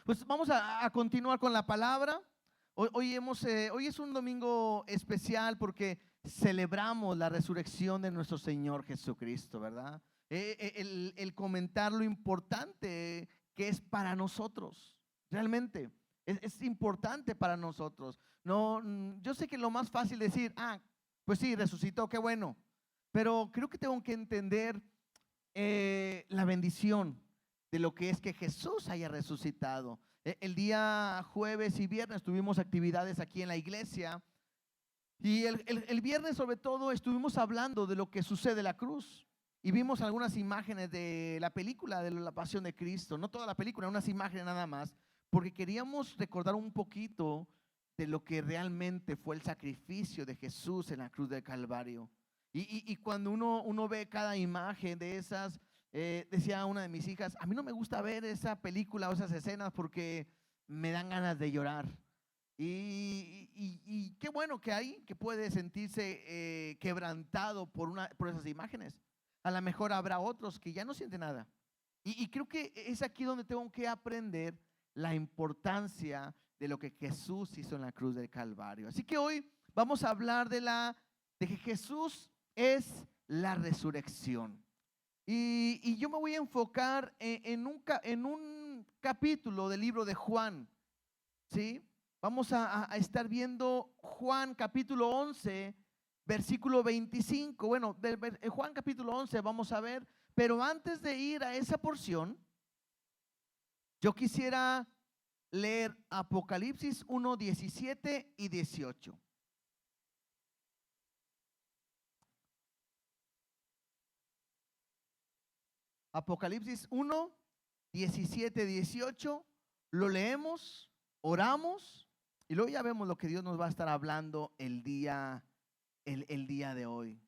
Pues vamos a continuar con la palabra. Hoy es un domingo especial porque celebramos la resurrección de nuestro Señor Jesucristo, ¿verdad? El comentar lo importante que es para nosotros, realmente, es importante para nosotros. No, yo sé que lo más fácil es decir, pues sí, resucitó, qué bueno, pero creo que tengo que entender la bendición de lo que es que Jesús haya resucitado. El día jueves y viernes tuvimos actividades aquí en la iglesia y el viernes sobre todo estuvimos hablando de lo que sucede en la cruz y vimos algunas imágenes de la película de la Pasión de Cristo, no toda la película, unas imágenes nada más, porque queríamos recordar un poquito de lo que realmente fue el sacrificio de Jesús en la cruz del Calvario. Y cuando uno ve cada imagen de esas, decía una de mis hijas, a mí no me gusta ver esa película o esas escenas porque me dan ganas de llorar. Y qué bueno que hay, que puede sentirse quebrantado por esas imágenes. A lo mejor habrá otros que ya no sienten nada. Y creo que es aquí donde tengo que aprender la importancia de lo que Jesús hizo en la cruz del Calvario. Así que hoy vamos a hablar de que Jesús es la resurrección. Y yo me voy a enfocar en un capítulo del libro de Juan, ¿sí? Vamos a estar viendo Juan capítulo 11, versículo 25. Bueno, Juan capítulo 11 vamos a ver, pero antes de ir a esa porción, yo quisiera leer Apocalipsis 1, 17 y 18. Apocalipsis 1, 17, 18, lo leemos, oramos y luego ya vemos lo que Dios nos va a estar hablando el día de hoy.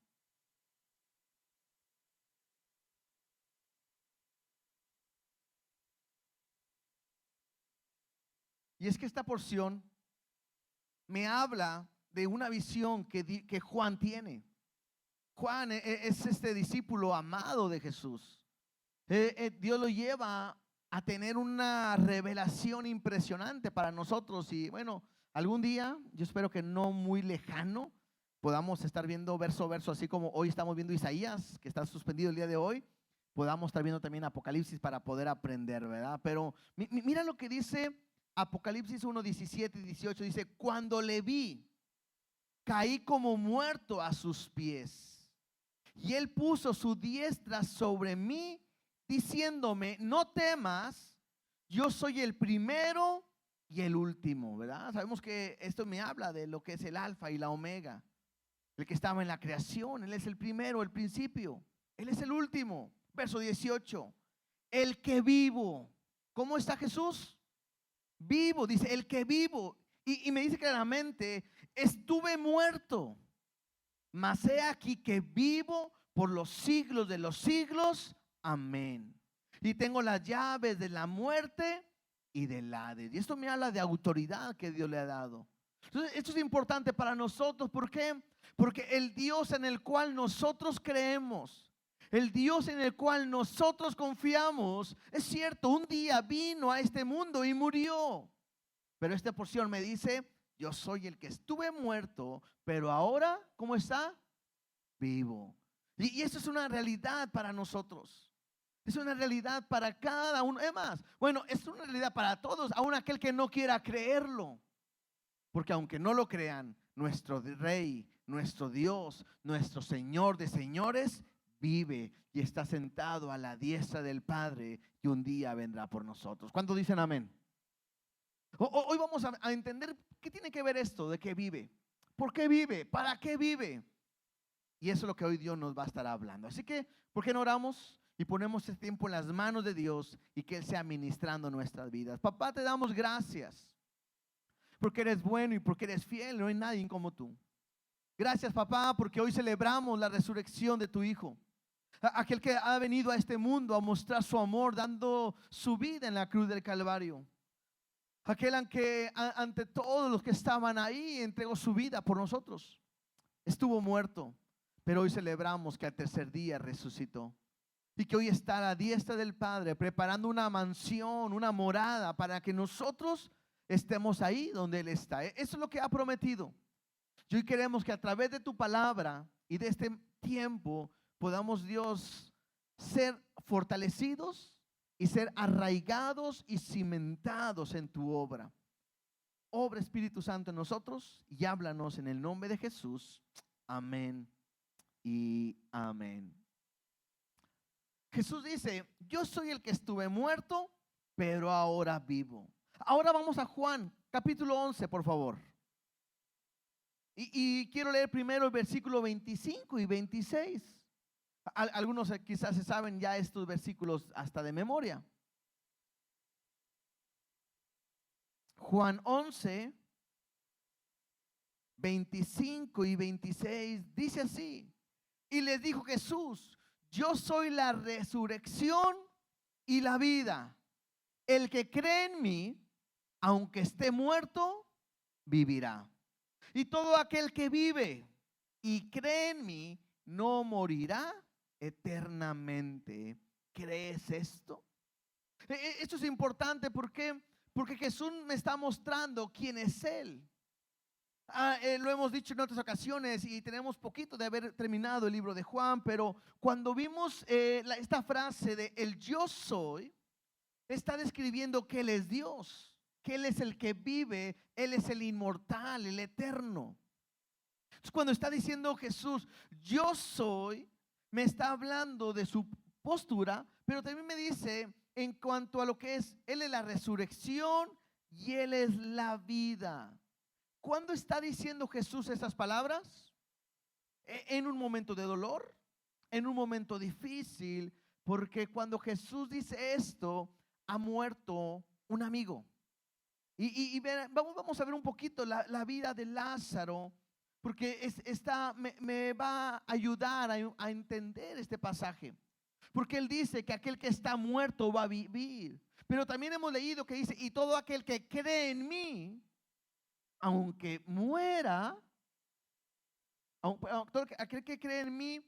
Y es que esta porción me habla de una visión que Juan tiene. Juan es este discípulo amado de Jesús. Dios lo lleva a tener una revelación impresionante para nosotros y bueno, algún día, yo espero que no muy lejano, podamos estar viendo verso a verso, así como hoy estamos viendo Isaías, que está suspendido el día de hoy, podamos estar viendo también Apocalipsis para poder aprender, ¿verdad? Pero mira lo que dice Apocalipsis 1, 17 y 18, dice, cuando le vi, caí como muerto a sus pies, y él puso su diestra sobre mí, diciéndome, no temas, yo soy el primero y el último, ¿verdad? Sabemos que esto me habla de lo que es el alfa y la omega, el que estaba en la creación. Él es el primero, el principio, él es el último. Verso 18, el que vivo. ¿Cómo está Jesús? Vivo, dice, el que vivo. Y me dice claramente, estuve muerto, mas he aquí que vivo por los siglos de los siglos. Amén. Y tengo las llaves de la muerte y del Hades. Y esto me habla de autoridad que Dios le ha dado. Entonces, esto es importante para nosotros. ¿Por qué? Porque el Dios en el cual nosotros creemos, el Dios en el cual nosotros confiamos, es cierto, un día vino a este mundo y murió. Pero esta porción me dice, yo soy el que estuve muerto, pero ahora, ¿cómo está? Vivo. Y eso es una realidad para nosotros. Es una realidad para cada uno. Es más, bueno, es una realidad para todos, aun aquel que no quiera creerlo. Porque aunque no lo crean, nuestro Rey, nuestro Dios, nuestro Señor de señores, vive y está sentado a la diestra del Padre y un día vendrá por nosotros. ¿Cuántos dicen amén? Hoy vamos a entender qué tiene que ver esto de que vive. ¿Por qué vive? ¿Para qué vive? Y eso es lo que hoy Dios nos va a estar hablando. Así que, ¿por qué no oramos y ponemos este tiempo en las manos de Dios y que Él sea ministrando nuestras vidas? Papá, te damos gracias porque eres bueno y porque eres fiel. No hay nadie como tú. Gracias, papá, porque hoy celebramos la resurrección de tu Hijo. Aquel que ha venido a este mundo a mostrar su amor, dando su vida en la cruz del Calvario. Aquel que ante todos los que estaban ahí entregó su vida por nosotros. Estuvo muerto, pero hoy celebramos que al tercer día resucitó. y que hoy está a la diestra del Padre, preparando una mansión, una morada, para que nosotros estemos ahí donde Él está. Eso es lo que ha prometido. Y hoy queremos que a través de tu palabra y de este tiempo podamos, Dios, ser fortalecidos y ser arraigados y cimentados en tu obra. Obra, Espíritu Santo, en nosotros y háblanos en el nombre de Jesús. Amén y amén. Jesús dice: yo soy el que estuve muerto, pero ahora vivo. Ahora vamos a Juan, capítulo 11, por favor. Y quiero leer primero el versículo 25 y 26. Algunos quizás se saben ya estos versículos hasta de memoria. Juan 11, 25 y 26 dice así: y les dijo Jesús: yo soy la resurrección y la vida. El que cree en mí, aunque esté muerto, vivirá. Y todo aquel que vive y cree en mí no morirá eternamente. ¿Crees esto? Esto es importante porque Jesús me está mostrando quién es Él. Lo hemos dicho en otras ocasiones y tenemos poquito de haber terminado el libro de Juan, pero cuando vimos esta frase de el yo soy, está describiendo que Él es Dios, que Él es el que vive, Él es el inmortal, el eterno. Entonces, cuando está diciendo Jesús, yo soy, me está hablando de su postura, pero también me dice en cuanto a lo que es, Él es la resurrección y Él es la vida. ¿Cuándo está diciendo Jesús esas palabras? En un momento de dolor, en un momento difícil, porque cuando Jesús dice esto, ha muerto un amigo. Vamos a ver un poquito la vida de Lázaro, porque me va a ayudar a entender este pasaje. Porque él dice que aquel que está muerto va a vivir. Pero también hemos leído que dice: y todo aquel que cree en mí, aunque muera, aquel que cree en mí,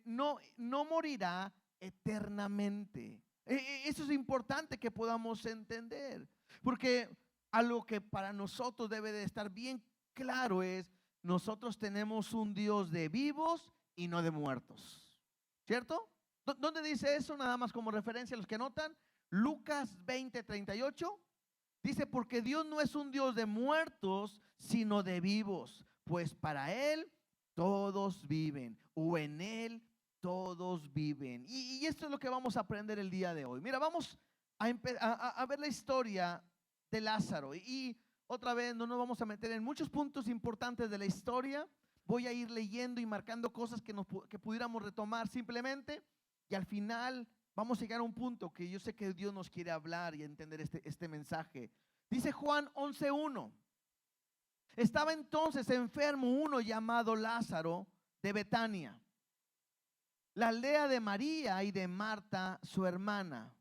no morirá eternamente. Eso es importante que podamos entender, porque algo que para nosotros debe de estar bien claro es: nosotros tenemos un Dios de vivos y no de muertos, ¿cierto? ¿Dónde dice eso? Nada más como referencia a los que notan. Lucas 20:38 dice: porque Dios no es un Dios de muertos, sino de vivos, pues para Él todos viven, o en Él todos viven. Y esto es lo que vamos a aprender el día de hoy. Mira, vamos a ver la historia de Lázaro. Y otra vez no nos vamos a meter en muchos puntos importantes de la historia. Voy a ir leyendo y marcando cosas que pudiéramos retomar simplemente. Y al final vamos a llegar a un punto que yo sé que Dios nos quiere hablar y entender este mensaje. Dice Juan 11:1: estaba entonces enfermo uno llamado Lázaro de Betania, la aldea de María y de Marta, su hermana.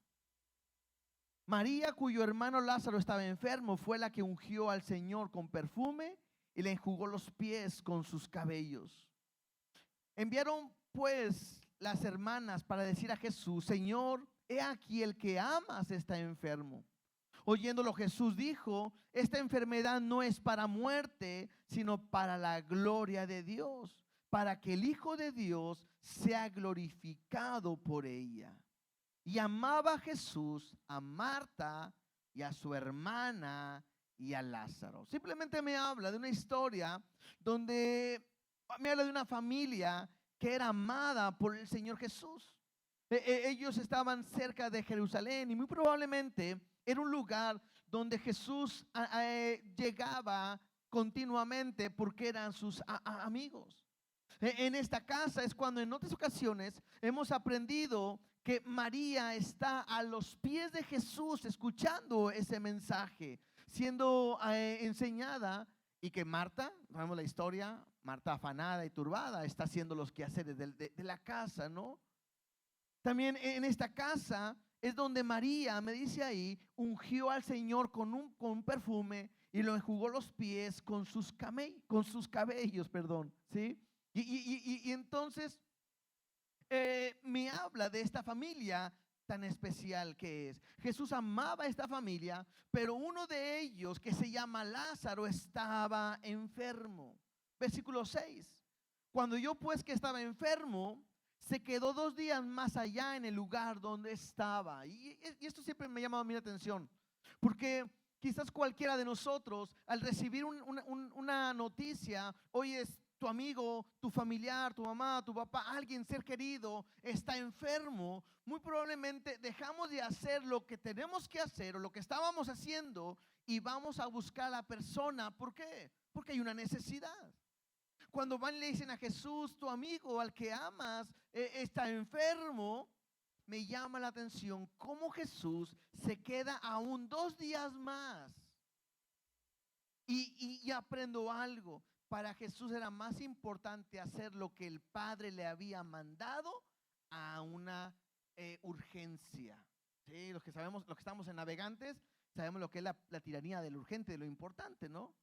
María, cuyo hermano Lázaro estaba enfermo, fue la que ungió al Señor con perfume y le enjugó los pies con sus cabellos. Enviaron pues las hermanas para decir a Jesús: Señor, he aquí el que amas está enfermo. Oyéndolo, Jesús dijo: esta enfermedad no es para muerte, sino para la gloria de Dios, para que el Hijo de Dios sea glorificado por ella. Y amaba a Jesús, a Marta y a su hermana y a Lázaro. Simplemente me habla de una historia donde me habla de una familia que era amada por el Señor Jesús. Ellos estaban cerca de Jerusalén y muy probablemente era un lugar donde Jesús llegaba continuamente porque eran sus amigos. En esta casa es cuando en otras ocasiones hemos aprendido que María está a los pies de Jesús escuchando ese mensaje, siendo enseñada, y que Marta, sabemos la historia, Marta afanada y turbada está haciendo los quehaceres de la casa, ¿no? También en esta casa es donde María, me dice ahí, ungió al Señor con un perfume y lo enjugó los pies con sus cabellos, ¿sí? Y entonces me habla de esta familia tan especial que es. Jesús amaba a esta familia, pero uno de ellos, que se llama Lázaro, estaba enfermo. Versículo 6. Cuando yo pues que estaba enfermo, se quedó 2 días más allá en el lugar donde estaba. Y esto siempre me ha llamado a mí la atención, porque quizás cualquiera de nosotros, al recibir una noticia, hoy es tu amigo, tu familiar, tu mamá, tu papá, alguien ser querido está enfermo, muy probablemente dejamos de hacer lo que tenemos que hacer o lo que estábamos haciendo y vamos a buscar a la persona. ¿Por qué? Porque hay una necesidad. Cuando van y le dicen a Jesús, tu amigo al que amas está enfermo, me llama la atención cómo Jesús se queda aún 2 días más. Y aprendo algo. Para Jesús era más importante hacer lo que el Padre le había mandado a una urgencia. ¿Sí? Los que sabemos, los que estamos en Navegantes, sabemos lo que es la tiranía del urgente, de lo importante, ¿no?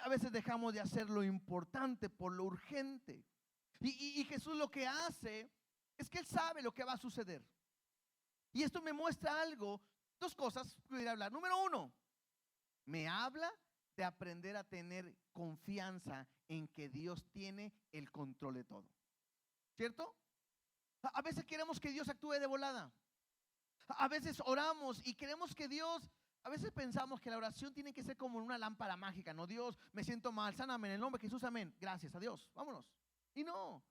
A veces dejamos de hacer lo importante por lo urgente. Y Jesús lo que hace es que Él sabe lo que va a suceder. Y esto me muestra algo, 2 cosas que pudiera hablar. Número 1, me habla de aprender a tener confianza en que Dios tiene el control de todo. ¿Cierto? A veces queremos que Dios actúe de volada. A veces oramos y queremos que Dios, a veces pensamos que la oración tiene que ser como una lámpara mágica, ¿no? Dios, me siento mal, sáname en el nombre de Jesús, amén. Gracias a Dios, vámonos. Y no.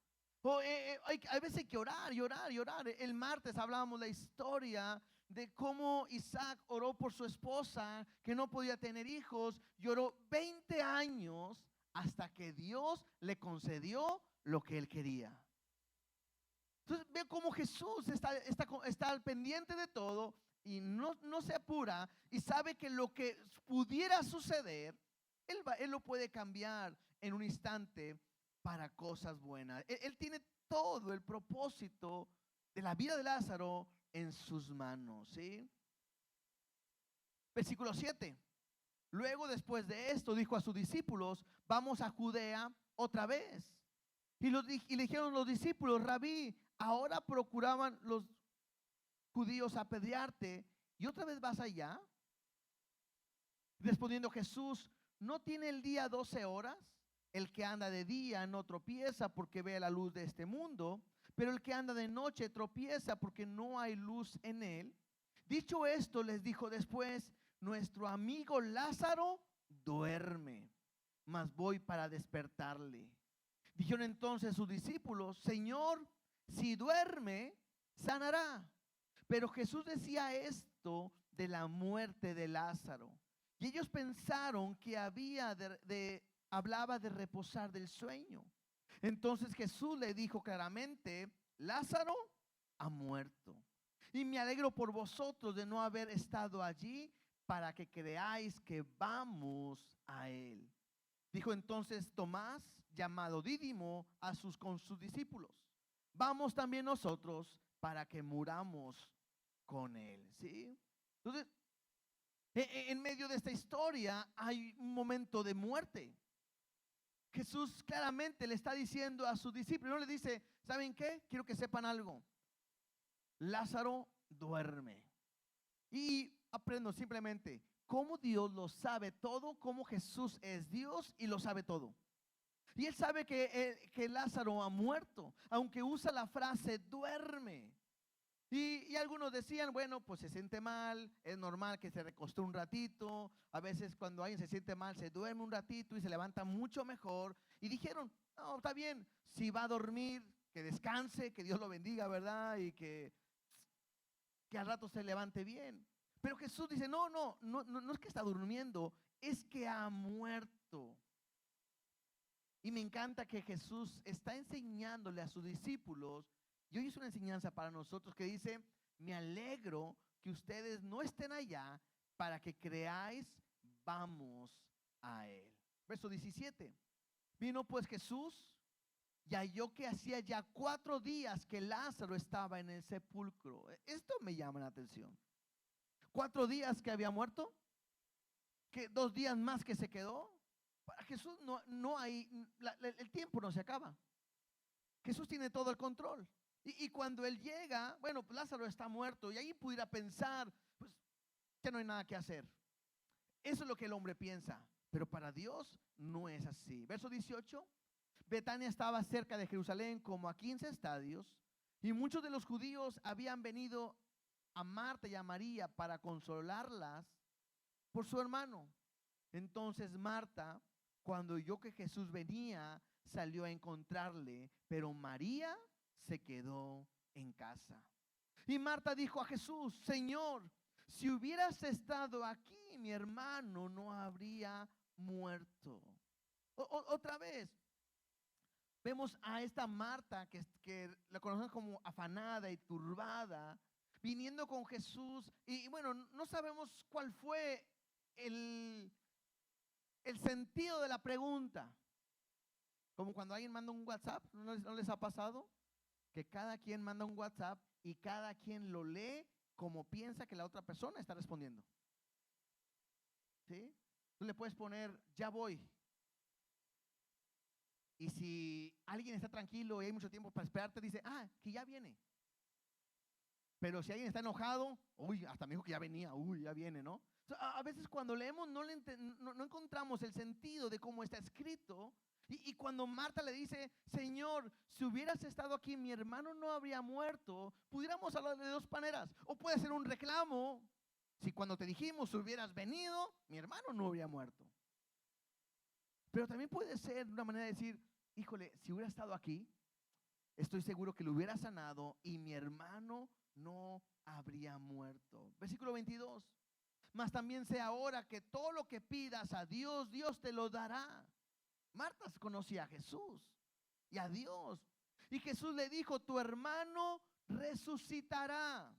A veces hay que orar y orar y orar. El martes hablábamos la historia de cómo Isaac oró por su esposa que no podía tener hijos. Lloró 20 años hasta que Dios le concedió lo que él quería. Entonces ve cómo Jesús está al pendiente de todo y no se apura y sabe que lo que pudiera suceder, él lo puede cambiar en un instante para cosas buenas. Él tiene todo el propósito de la vida de Lázaro en sus manos, ¿sí? Versículo 7. Luego, después de esto, dijo a sus discípulos, vamos a Judea otra vez. Y le dijeron los discípulos, Rabí, ahora procuraban los judíos apedrearte y otra vez vas allá. Respondiendo Jesús, ¿no tiene el día 12 horas? El que anda de día no tropieza porque ve la luz de este mundo, pero el que anda de noche tropieza porque no hay luz en él. Dicho esto, les dijo después, nuestro amigo Lázaro duerme, mas voy para despertarle. Dijeron entonces sus discípulos, Señor, si duerme, sanará. Pero Jesús decía esto de la muerte de Lázaro. Y ellos pensaron que hablaba de reposar del sueño. Entonces Jesús le dijo claramente, Lázaro ha muerto. Y me alegro por vosotros de no haber estado allí para que creáis que vamos a él. Dijo entonces Tomás, llamado Dídimo, con sus discípulos, vamos también nosotros para que muramos con él. ¿Sí? Entonces, en medio de esta historia hay un momento de muerte. Jesús claramente le está diciendo a sus discípulos, no le dice, ¿saben qué? Quiero que sepan algo. Lázaro duerme. Y aprendo simplemente cómo Dios lo sabe todo, cómo Jesús es Dios y lo sabe todo. Y él sabe que Lázaro ha muerto, aunque usa la frase duerme. Y algunos decían, bueno, pues se siente mal, es normal que se recostó un ratito. A veces cuando alguien se siente mal, se duerme un ratito y se levanta mucho mejor. Y dijeron, no, está bien, si va a dormir, que descanse, que Dios lo bendiga, ¿verdad? Y que al rato se levante bien. Pero Jesús dice, no es que está durmiendo, es que ha muerto. Y me encanta que Jesús está enseñándole a sus discípulos, y hoy es una enseñanza para nosotros que dice, me alegro que ustedes no estén allá para que creáis, vamos a él. Verso 17. Vino pues Jesús y halló que hacía ya 4 días que Lázaro estaba en el sepulcro. Esto me llama la atención. 4 días que había muerto, que 2 días más que se quedó. Para Jesús no hay, el tiempo no se acaba. Jesús tiene todo el control. Y cuando él llega, bueno, pues Lázaro está muerto y ahí pudiera pensar, pues ya no hay nada que hacer. Eso es lo que el hombre piensa, pero para Dios no es así. Verso 18, Betania estaba cerca de Jerusalén como a 15 estadios y muchos de los judíos habían venido a Marta y a María para consolarlas por su hermano. Entonces Marta, cuando oyó que Jesús venía, salió a encontrarle, pero María se quedó en casa. Y Marta dijo a Jesús: Señor, si hubieras estado aquí, mi hermano no habría muerto. Otra vez, vemos a esta Marta que la conocemos como afanada y turbada, viniendo con Jesús. Y bueno, no sabemos cuál fue el sentido de la pregunta. Como cuando alguien manda un WhatsApp, ¿no les ha pasado? Que cada quien manda un WhatsApp y cada quien lo lee como piensa que la otra persona está respondiendo. ¿Sí? Tú le puedes poner, ya voy. Y si alguien está tranquilo y hay mucho tiempo para esperarte, dice, que ya viene. Pero si alguien está enojado, uy, hasta me dijo que ya venía, uy, ya viene, ¿no? O sea, a veces cuando leemos no encontramos el sentido de cómo está escrito. Y cuando Marta le dice, Señor, si hubieras estado aquí, mi hermano no habría muerto, pudiéramos hablar de dos maneras. O puede ser un reclamo, si cuando te dijimos si hubieras venido, mi hermano no habría muerto. Pero también puede ser una manera de decir, híjole, si hubiera estado aquí, estoy seguro que lo hubiera sanado y mi hermano no habría muerto. Versículo 22. Mas también sé ahora que todo lo que pidas a Dios, Dios te lo dará. Marta conocía a Jesús y a Dios. Y Jesús le dijo, tu hermano resucitará.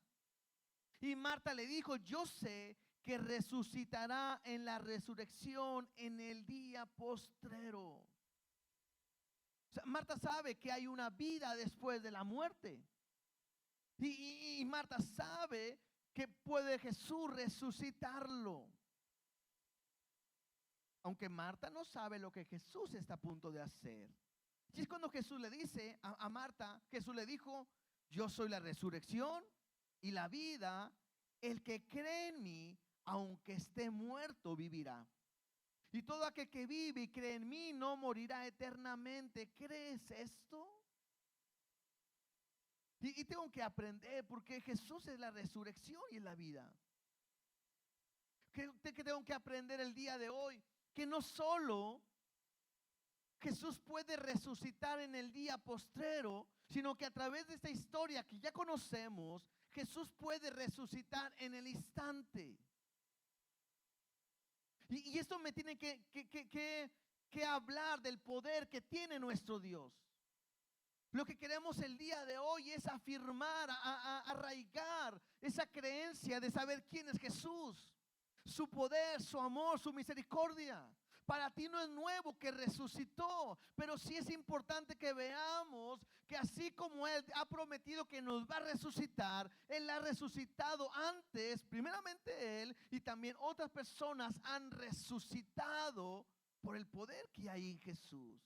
Y Marta le dijo, yo sé que resucitará en la resurrección en el día postrero. O sea, Marta sabe que hay una vida después de la muerte. Y Marta sabe que puede Jesús resucitarlo. Aunque Marta no sabe lo que Jesús está a punto de hacer. Y es cuando Jesús le dice a Marta, Jesús le dijo, yo soy la resurrección y la vida, el que cree en mí, aunque esté muerto, vivirá. Y todo aquel que vive y cree en mí no morirá eternamente. ¿Crees esto? Y tengo que aprender porque Jesús es la resurrección y es la vida. Que tengo que aprender el día de hoy que no solo Jesús puede resucitar en el día postrero, sino que a través de esta historia que ya conocemos, Jesús puede resucitar en el instante. Y esto me tiene que hablar del poder que tiene nuestro Dios. Lo que queremos el día de hoy es afirmar, arraigar esa creencia de saber quién es Jesús, su poder, su amor, su misericordia. Para ti no es nuevo que resucitó, pero sí es importante que veamos que así como Él ha prometido que nos va a resucitar, Él ha resucitado antes, primeramente Él, y también otras personas han resucitado por el poder que hay en Jesús.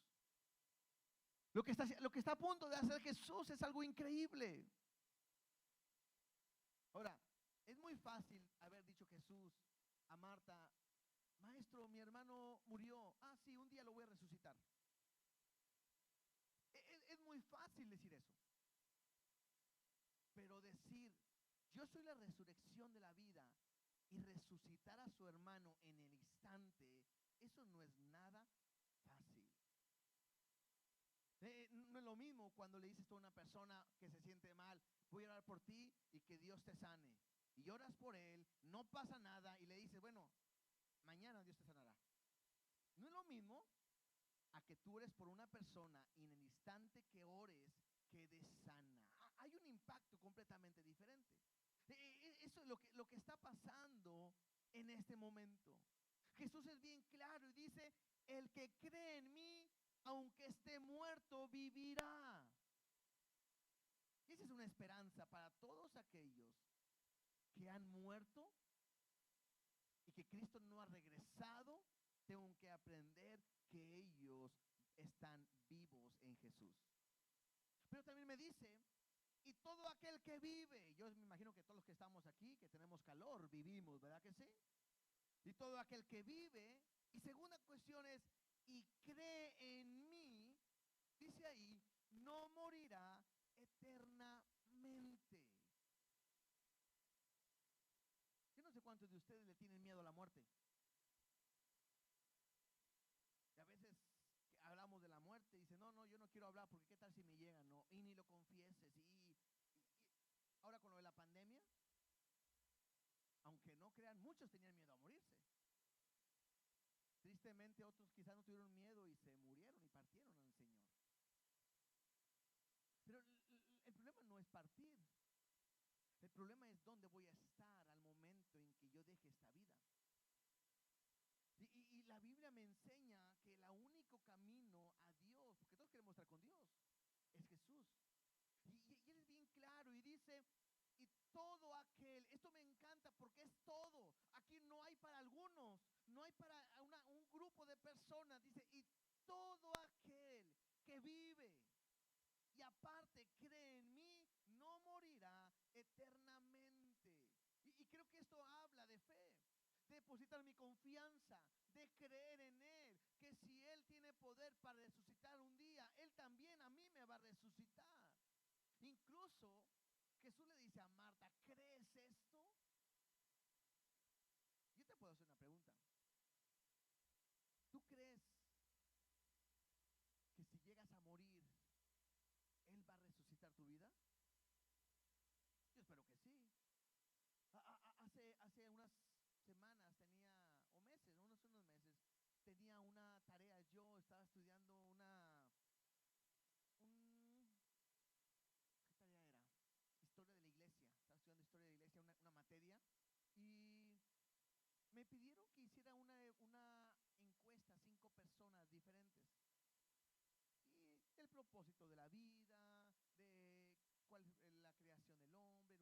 Lo que está a punto de hacer Jesús es algo increíble. Ahora, es muy fácil haber dicho Jesús a Marta, maestro, mi hermano murió. Sí, un día lo voy a resucitar. Es muy fácil decir eso. Pero decir, yo soy la resurrección de la vida y resucitar a su hermano en el instante, eso no es nada fácil. No es lo mismo cuando le dices a una persona que se siente mal, voy a orar por ti y que Dios te sane. Y oras por él, no pasa nada y le dices, bueno, mañana Dios te sanará. No es lo mismo a que tú ores por una persona y en el instante que ores quede sana. Hay un impacto completamente diferente. Eso es lo que está pasando en este momento. Jesús es bien claro y dice, el que cree en mí, aunque esté muerto, vivirá. Y esa es una esperanza para todos aquellos que han muerto y que Cristo no ha regresado. Tengo que aprender que ellos están vivos en Jesús. Pero también me dice y todo aquel que vive, yo me imagino que todos los que estamos aquí, que tenemos calor, vivimos, ¿verdad que sí? Y todo aquel que vive, y segunda cuestión es, y cree en mí, dice ahí, no morirá eternamente. Yo no sé cuántos de ustedes le tienen miedo a la muerte. Y a veces que hablamos de la muerte y dicen, no, no, yo no quiero hablar porque qué tal si me llega, no, y ni lo confieses. Y ahora con lo de la pandemia, aunque no crean, muchos tenían miedo a morirse. Tristemente otros quizás no tuvieron miedo y se murieron y partieron al Señor. Pero el problema no es partir. El problema es dónde voy a estar al momento en que yo deje esta vida. Y la Biblia me enseña que el único camino a Dios, porque todos queremos estar con Dios, es Jesús. Y Él es bien claro y dice, y todo aquel, esto me encanta porque es todo. Aquí no hay para algunos, no hay para un grupo de personas. Dice, y todo aquel que vive y aparte cree en mí, no morirá eternamente. Y creo que esto habla de fe, de depositar mi confianza, de creer en Él, que si Él tiene poder para resucitar un día, Él también a mí me va a resucitar. Incluso Jesús le dice a Marta, ¿crees esto? Yo te puedo hacer una pregunta. ¿Tú crees que si llegas a morir, Él va a resucitar tu vida? Yo espero que sí. Hace unas semanas tenía, o meses, unos meses, tenía una tarea. Yo estaba estudiando un, ¿qué tarea era? Historia de la iglesia. Estaba estudiando historia de la iglesia, una materia. Y me pidieron que hiciera una encuesta a 5 personas diferentes. Y el propósito de la vida, de cuál es la creación del hombre, el universo,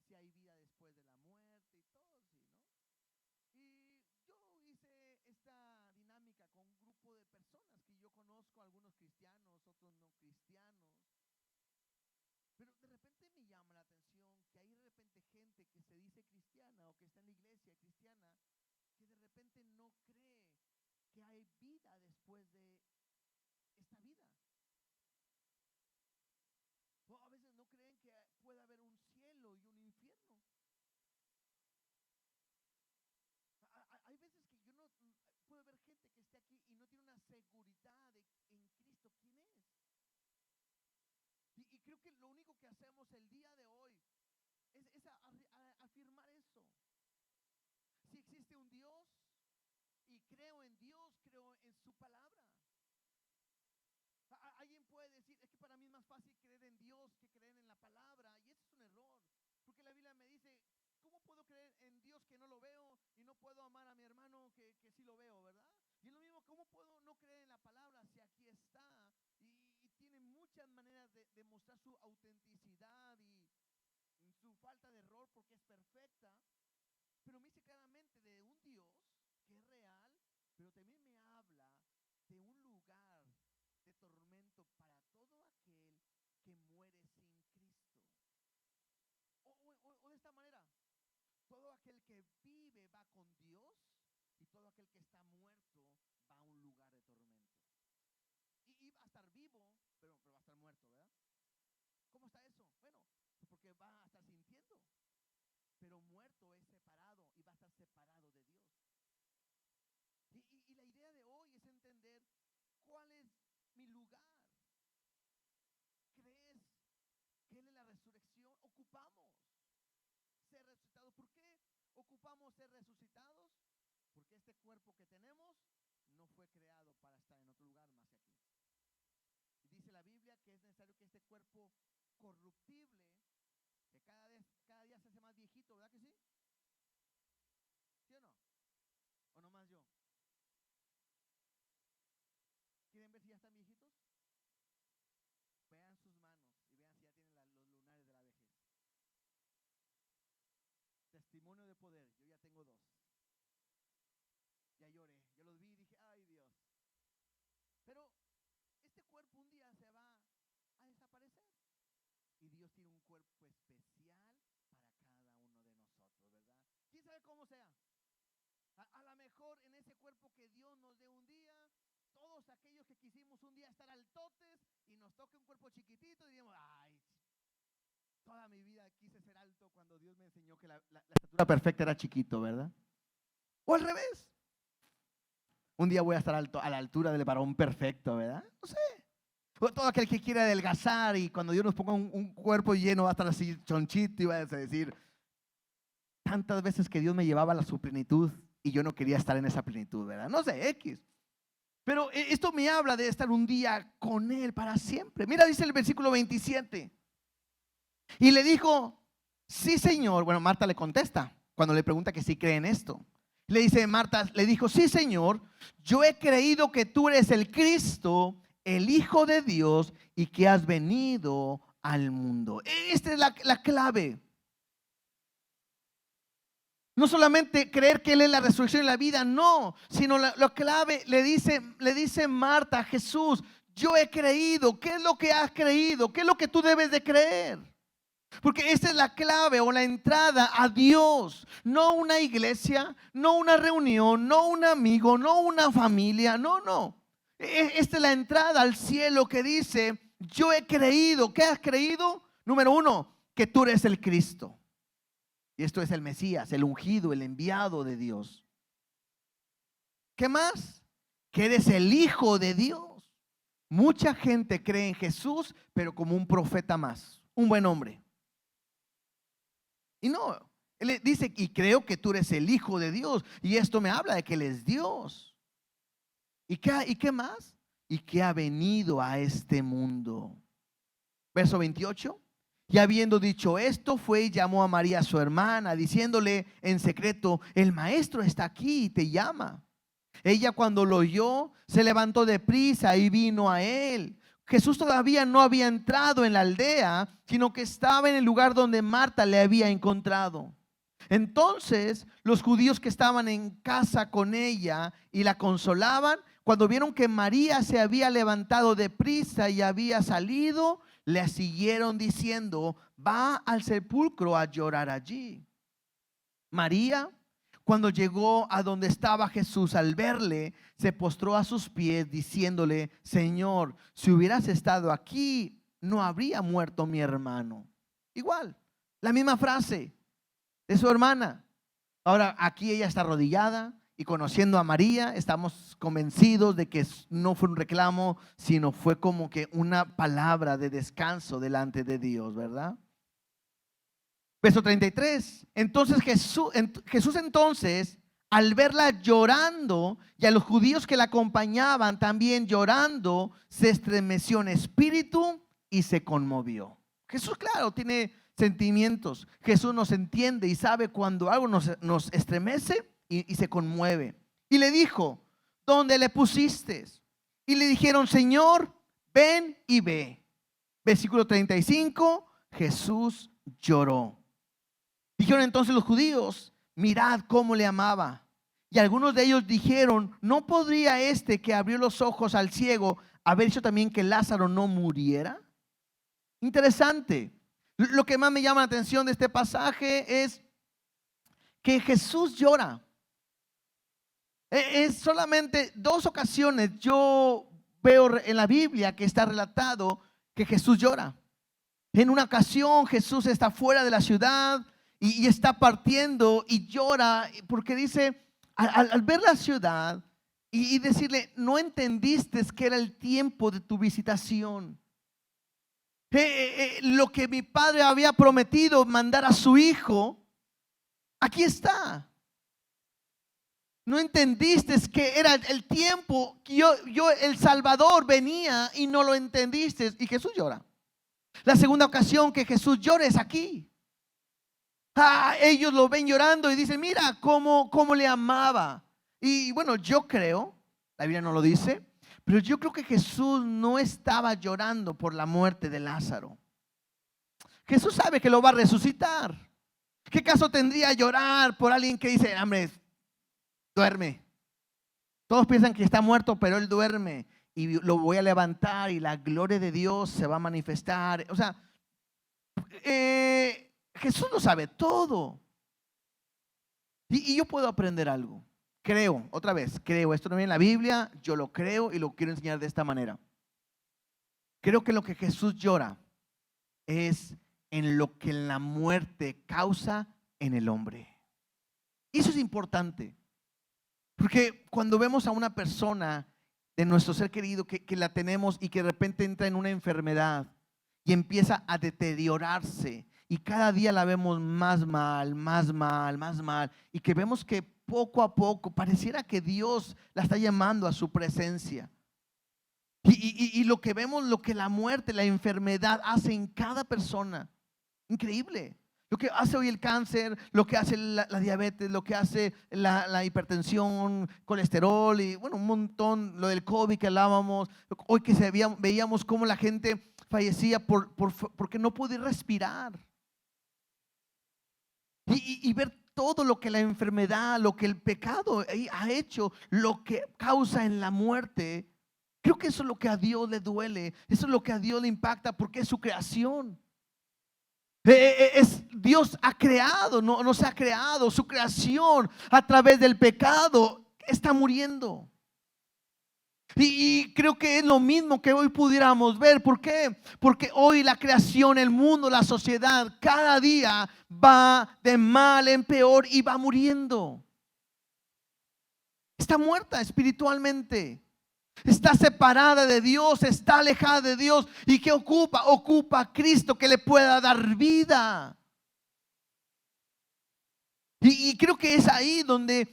si hay vida después de la muerte y todo así, ¿no? Y yo hice esta dinámica con un grupo de personas que yo conozco, algunos cristianos, otros no cristianos. Pero de repente me llama la atención que hay de repente gente que se dice cristiana o que está en la iglesia cristiana que de repente no cree que hay vida después de esta vida. O a veces no creen que pueda haber un cielo y un infierno. Hay veces que yo no puedo ver gente que esté aquí y no tiene una seguridad en Cristo quién es. Y creo que lo único que hacemos el día de hoy es afirmar eso. Si existe un Dios y creo en Dios, creo en su palabra. Alguien puede decir, es que para mí es más fácil creer en Dios que creer en la palabra. Y ese es un error. Porque la Biblia me dice, ¿cómo puedo creer en Dios que no lo veo y no puedo amar a mi hermano que sí lo veo, verdad? Y es lo mismo, ¿cómo puedo no creer en la palabra si aquí está? Y tiene muchas maneras de mostrar su autenticidad y su falta de error porque es perfecta. Pero me dice claramente de un Dios que es real, pero también me habla de un lugar de tormento para todo aquel que muere sin Cristo. O de esta manera, todo aquel que vive va con Dios y todo aquel que está muerto va a un lugar de tormento. Y va a estar vivo, pero va a estar muerto, ¿verdad? ¿Cómo está eso? Bueno, pues porque va a estar sintiendo, pero muerto es separado y va a estar separado de Dios. Y la idea de hoy es entender cuál es mi lugar. ¿Crees que Él es la resurrección? Ocupamos ser resucitados. ¿Por qué ocupamos ser resucitados? Porque este cuerpo que tenemos no fue creado para estar en otro lugar más que aquí. Y dice la Biblia que es necesario que este cuerpo corruptible, que cada día se hace más viejito, ¿verdad que sí? ¿Sí o no? ¿O nomás yo? ¿Quieren ver si ya están viejitos? Vean sus manos y vean si ya tienen los lunares de la vejez. Testimonio de poder, yo ya tengo 2. Ya lloré, yo los vi y dije, ay Dios. Pero este cuerpo un día se va a desaparecer. Y Dios tiene un cuerpo especial para cada uno de nosotros, ¿verdad? ¿Quién sabe cómo sea? A lo mejor en ese cuerpo que Dios nos dé un día, todos aquellos que quisimos un día estar altotes y nos toque un cuerpo chiquitito, y diríamos, ay, toda mi vida quise ser alto cuando Dios me enseñó que la estatura perfecta era chiquito, ¿verdad? O al revés. Un día voy a estar alto, a la altura del varón perfecto, ¿verdad? No sé. O todo aquel que quiera adelgazar y cuando Dios nos ponga un cuerpo lleno va a estar así chonchito y va a decir, tantas veces que Dios me llevaba a su plenitud y yo no quería estar en esa plenitud, ¿verdad? No sé, X. Pero esto me habla de estar un día con Él para siempre. Mira, dice el versículo 27. Y le dijo, sí, Señor. Bueno, Marta le contesta cuando le pregunta que si cree en esto. Le dice Marta, le dijo, sí, Señor, yo he creído que tú eres el Cristo, el Hijo de Dios, y que has venido al mundo. Esta es la clave. No solamente creer que Él es la resurrección y la vida, no, sino lo clave, le dice Marta a Jesús, yo he creído. ¿Qué es lo que has creído? ¿Qué es lo que tú debes de creer? Porque esa es la clave o la entrada a Dios. No una iglesia, no una reunión, no un amigo, no una familia, no. Esta es la entrada al cielo que dice, yo he creído. ¿Qué has creído? Número uno, que tú eres el Cristo. Y esto es el Mesías, el ungido, el enviado de Dios. ¿Qué más? Que eres el Hijo de Dios. Mucha gente cree en Jesús, pero como un profeta más, un buen hombre. Y no, él dice, y creo que tú eres el Hijo de Dios. Y esto me habla de que Él es Dios. ¿Y qué más? Y que ha venido a este mundo. Verso 28. Y habiendo dicho esto, fue y llamó a María su hermana, diciéndole en secreto, el maestro está aquí y te llama. Ella cuando lo oyó, se levantó de prisa y vino a él. Jesús todavía no había entrado en la aldea, sino que estaba en el lugar donde Marta le había encontrado. Entonces los judíos que estaban en casa con ella y la consolaban, cuando vieron que María se había levantado de prisa y había salido, le siguieron diciendo, va al sepulcro a llorar allí. María, cuando llegó a donde estaba Jesús, al verle, se postró a sus pies diciéndole, Señor, si hubieras estado aquí, no habría muerto mi hermano. Igual, la misma frase de su hermana. Ahora aquí ella está arrodillada y conociendo a María, estamos convencidos de que no fue un reclamo, sino fue como que una palabra de descanso delante de Dios, ¿verdad? Verso 33. Entonces Jesús entonces, al verla llorando y a los judíos que la acompañaban también llorando, se estremeció en espíritu y se conmovió. Jesús, claro, tiene sentimientos. Jesús nos entiende y sabe cuando algo nos estremece y se conmueve. Y le dijo, ¿dónde le pusiste? Y le dijeron, Señor, ven y ve. Versículo 35, Jesús lloró. Dijeron entonces los judíos, mirad cómo le amaba. Y algunos de ellos dijeron, ¿no podría este que abrió los ojos al ciego haber hecho también que Lázaro no muriera? Interesante. Lo que más me llama la atención de este pasaje es que Jesús llora. Es solamente 2 ocasiones yo veo en la Biblia que está relatado que Jesús llora. En una ocasión Jesús está fuera de la ciudad y está partiendo y llora porque dice, al ver la ciudad y decirle, no entendiste que era el tiempo de tu visitación. Lo que mi padre había prometido, mandar a su hijo, aquí está. No entendiste que era el tiempo que yo el Salvador venía y no lo entendiste. Y Jesús llora. La segunda ocasión que Jesús llora es aquí. Ellos lo ven llorando y dicen, mira cómo le amaba. Y bueno, yo creo, la Biblia no lo dice, pero yo creo que Jesús no estaba llorando por la muerte de Lázaro. Jesús sabe que lo va a resucitar. ¿Qué caso tendría llorar por alguien que dice, hombre, duerme? Todos piensan que está muerto, pero él duerme y lo voy a levantar y la gloria de Dios se va a manifestar. O sea, Jesús lo sabe todo. Y yo puedo aprender algo. Creo, otra vez, creo. Esto no viene en la Biblia, yo lo creo y lo quiero enseñar de esta manera. Creo que lo que Jesús llora es en lo que la muerte causa en el hombre. Y eso es importante. Porque cuando vemos a una persona de nuestro ser querido que la tenemos y que de repente entra en una enfermedad y empieza a deteriorarse y cada día la vemos más mal, más mal, más mal, y que vemos que poco a poco pareciera que Dios la está llamando a su presencia. Y lo que vemos, lo que la muerte, la enfermedad hace en cada persona, increíble. Lo que hace hoy el cáncer, lo que hace la diabetes, lo que hace la hipertensión, colesterol y bueno, un montón, lo del COVID que hablábamos. Hoy que veíamos cómo la gente fallecía porque no podía respirar. Y ver todo lo que la enfermedad, lo que el pecado ha hecho, lo que causa en la muerte. Creo que eso es lo que a Dios le duele, eso es lo que a Dios le impacta porque es su creación. Dios ha creado, no se ha creado, su creación a través del pecado está muriendo. Y creo que es lo mismo que hoy pudiéramos ver. ¿Por qué? Porque hoy la creación, el mundo, la sociedad, cada día va de mal en peor y va muriendo. Está muerta espiritualmente. Está separada de Dios, está alejada de Dios. ¿Y qué ocupa? Ocupa a Cristo que le pueda dar vida. Y creo que es ahí donde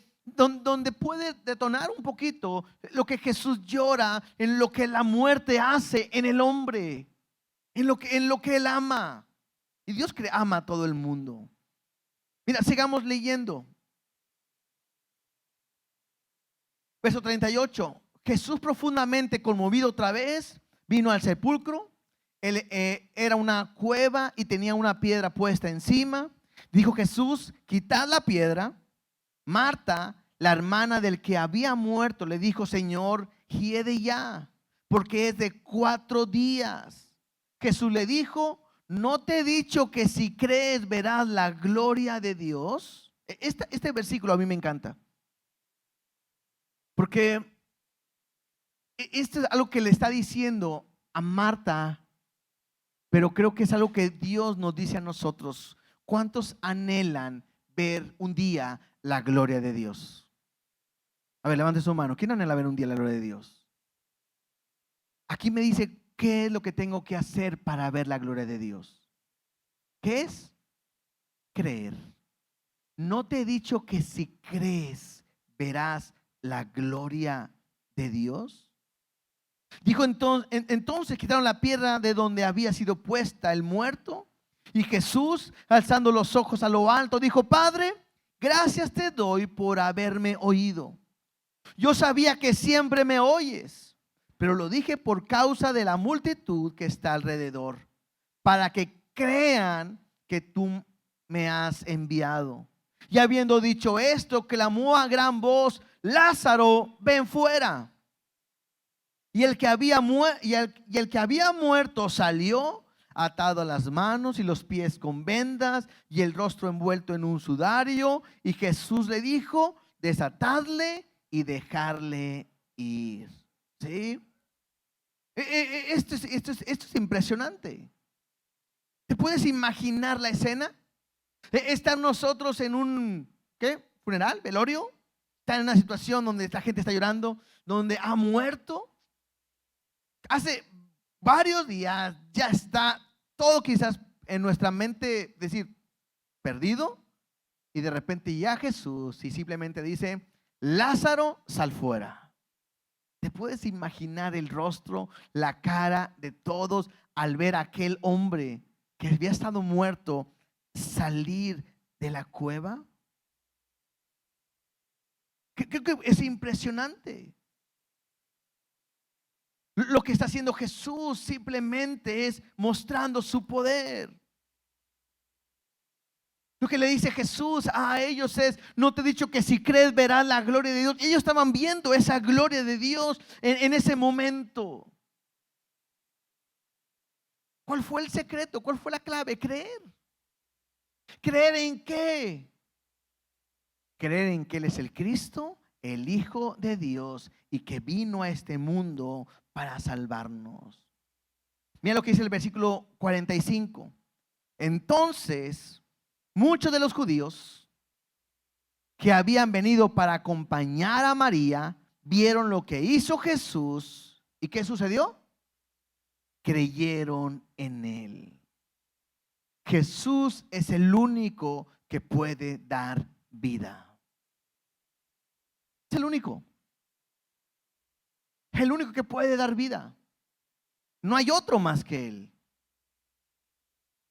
puede detonar un poquito lo que Jesús llora, en lo que la muerte hace en el hombre, en lo que Él ama. Y Dios ama a todo el mundo. Mira, sigamos leyendo. Verso 38. Jesús, profundamente conmovido otra vez, vino al sepulcro. Era una cueva y tenía una piedra puesta encima. Dijo Jesús: quitad la piedra. Marta, la hermana del que había muerto, le dijo: Señor, hiede ya, porque es de 4 días. Jesús le dijo: ¿no te he dicho que si crees verás la gloria de Dios? Este versículo a mí me encanta, porque esto es algo que le está diciendo a Marta, pero creo que es algo que Dios nos dice a nosotros. ¿Cuántos anhelan ver un día la gloria de Dios? A ver, levante su mano. ¿Quién anhela ver un día la gloria de Dios? Aquí me dice qué es lo que tengo que hacer para ver la gloria de Dios. ¿Qué es? Creer. ¿No te he dicho que si crees verás la gloria de Dios? Dijo entonces quitaron la piedra de donde había sido puesta el muerto. Y Jesús, alzando los ojos a lo alto, dijo: Padre, gracias te doy por haberme oído. Yo sabía que siempre me oyes, pero lo dije por causa de la multitud que está alrededor, para que crean que tú me has enviado. Y habiendo dicho esto, clamó a gran voz: Lázaro, ven fuera. Y el que había muerto salió, atado a las manos y los pies con vendas y el rostro envuelto en un sudario. Y Jesús le dijo: desatadle y dejarle ir. ¿Sí? Esto es impresionante. ¿Te puedes imaginar la escena? Estar nosotros en un funeral, velorio, estar en una situación donde la gente está llorando, donde ha muerto. Hace varios días ya está todo quizás en nuestra mente decir perdido, y de repente ya Jesús y simplemente dice: Lázaro, sal fuera. ¿Te puedes imaginar el rostro, la cara de todos al ver a aquel hombre que había estado muerto salir de la cueva? Creo que es impresionante. Lo que está haciendo Jesús simplemente es mostrando su poder. Lo que le dice Jesús a ellos es: no te he dicho que si crees verás la gloria de Dios. Ellos estaban viendo esa gloria de Dios en ese momento. ¿Cuál fue el secreto? ¿Cuál fue la clave? Creer. ¿Creer en qué? Creer en que Él es el Cristo, el Hijo de Dios, y que vino a este mundo para salvarnos. Mira lo que dice el versículo 45. Entonces, muchos de los judíos que habían venido para acompañar a María vieron lo que hizo Jesús. ¿Y qué sucedió? Creyeron en Él. Jesús es el único que puede dar vida. Es el único. El único que puede dar vida. No hay otro más que Él.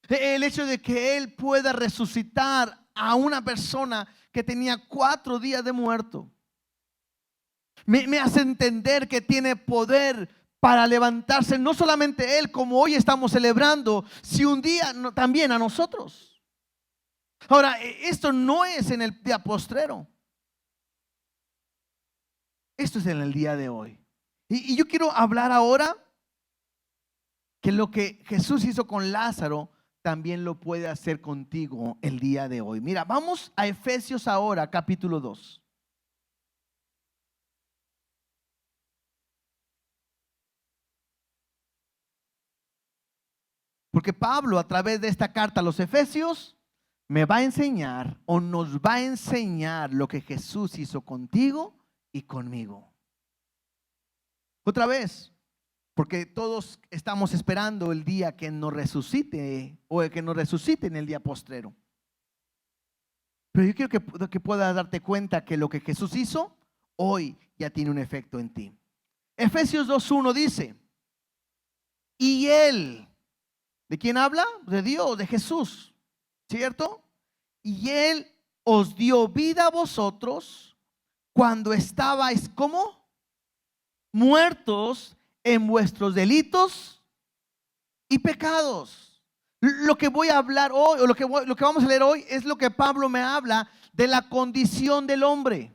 El hecho de que Él pueda resucitar a una persona que tenía 4 días de muerto me hace entender que tiene poder para levantarse, no solamente Él, como hoy estamos celebrando, sino un día también a nosotros. Ahora, esto no es en el día postrero. Esto es en el día de hoy. Y yo quiero hablar ahora que lo que Jesús hizo con Lázaro también lo puede hacer contigo el día de hoy. Mira, vamos a Efesios ahora, capítulo 2. Porque Pablo, a través de esta carta a los Efesios, me va a enseñar o nos va a enseñar lo que Jesús hizo contigo y conmigo. Otra vez, porque todos estamos esperando el día que nos resucite o el que nos resucite en el día postrero. Pero yo quiero que puedas darte cuenta que lo que Jesús hizo hoy ya tiene un efecto en ti. Efesios 2:1 dice: y Él, ¿de quién habla? De Dios, de Jesús, ¿cierto? Y Él os dio vida a vosotros cuando estabais, ¿cómo? Muertos en vuestros delitos y pecados. Lo que voy a hablar hoy, o lo que vamos a leer hoy, es lo que Pablo me habla de la condición del hombre.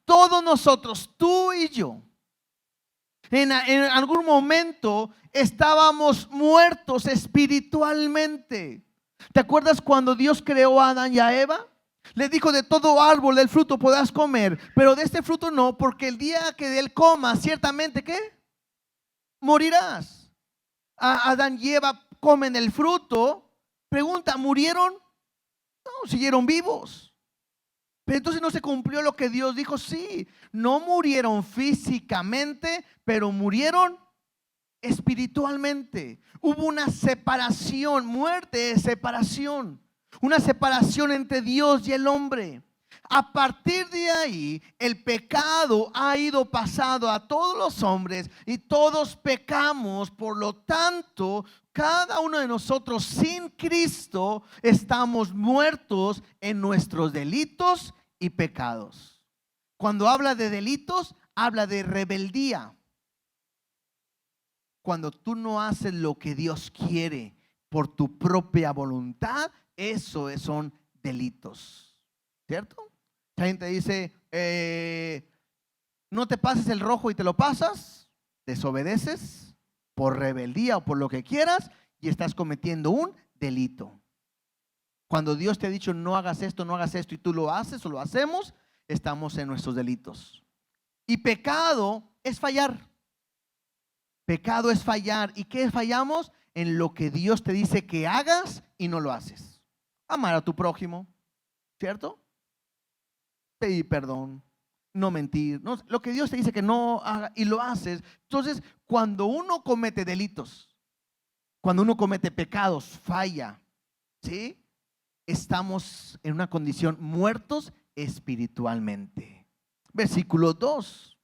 Todos nosotros, tú y yo, en algún momento estábamos muertos espiritualmente. ¿Te acuerdas cuando Dios creó a Adán y a Eva? Le dijo: de todo árbol del fruto podrás comer, pero de este fruto no, porque el día que de él comas, ciertamente, ¿qué? Morirás. Adán y Eva comen el fruto. Pregunta, ¿murieron? No, siguieron vivos. Pero entonces no se cumplió lo que Dios dijo. Sí, no murieron físicamente, pero murieron espiritualmente. Hubo una separación, muerte es separación. Una separación entre Dios y el hombre. A partir de ahí, el pecado ha ido pasando a todos los hombres y todos pecamos. Por lo tanto, cada uno de nosotros sin Cristo estamos muertos en nuestros delitos y pecados. Cuando habla de delitos, habla de rebeldía. Cuando tú no haces lo que Dios quiere por tu propia voluntad, eso son delitos, ¿cierto? La gente dice, no te pases el rojo y te lo pasas, desobedeces por rebeldía o por lo que quieras y estás cometiendo un delito. Cuando Dios te ha dicho no hagas esto y tú lo haces o lo hacemos, estamos en nuestros delitos. Y pecado es fallar. Pecado es fallar. ¿Y qué fallamos? En lo que Dios te dice que hagas y no lo haces. Amar a tu prójimo, ¿cierto? Pedir perdón, no mentir, no, lo que Dios te dice que no haga y lo haces. Entonces, cuando uno comete delitos, cuando uno comete pecados, falla, ¿sí? Estamos en una condición muertos espiritualmente. Versículo 2.